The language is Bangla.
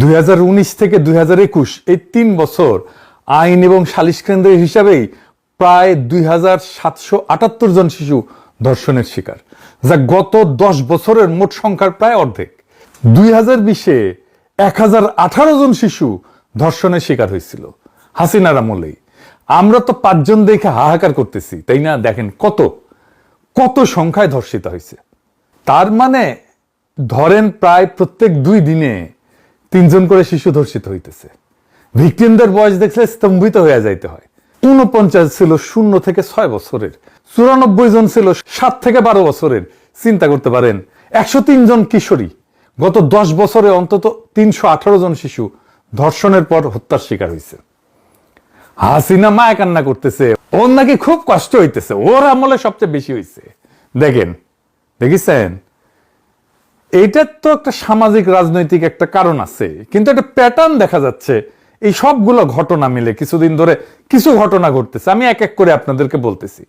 2019 থেকে 2021 এই 3 বছর আইন এবং সালিশ কেন্দ্র হিসাবেই প্রায় 2778 জন শিশু ধর্ষণের শিকার, যা গত 10 বছরের মোট সংখ্যার প্রায় অর্ধেক। 2020-এ 1018 জন শিশু ধর্ষণের শিকার হয়েছিল হাসিনার আমলেই। আমরা তো 5 জন দেখে হাহাকার করতেছি, তাই না? দেখেন কত কত সংখ্যায় ধর্ষিত হয়েছে। তার মানে ধরেন প্রায় প্রত্যেক 2 দিনে 3 জন করে শিশু ধর্ষিত হইতেছে। ভিকটিমদের বয়স দেখলে স্তম্ভিত হয়ে যাইতে হয়। 49 ছিল 0 থেকে 6 বছরের, 94 জন ছিল 7 থেকে 12 বছরের। চিন্তা করতে পারেন, 103 জন কিশোরী। গত 10 বছরে অন্তত 318 জন শিশু ধর্ষণের পর হত্যার শিকার হয়েছে। হাসিনা মায়া কান্না করতেছে, ওর নাকি খুব কষ্ট হইতেছে, ওর আমলে সবচেয়ে বেশি হয়েছে। দেখেছেন, এইটার তো একটা সামাজিক রাজনৈতিক একটা কারণ আছে, কিন্তু একটা প্যাটার্ন দেখা যাচ্ছে। এই সবগুলো ঘটনা মিলে কিছুদিন ধরে কিছু ঘটনা ঘটতেছে, আমি এক এক করে আপনাদেরকে বলতেছি।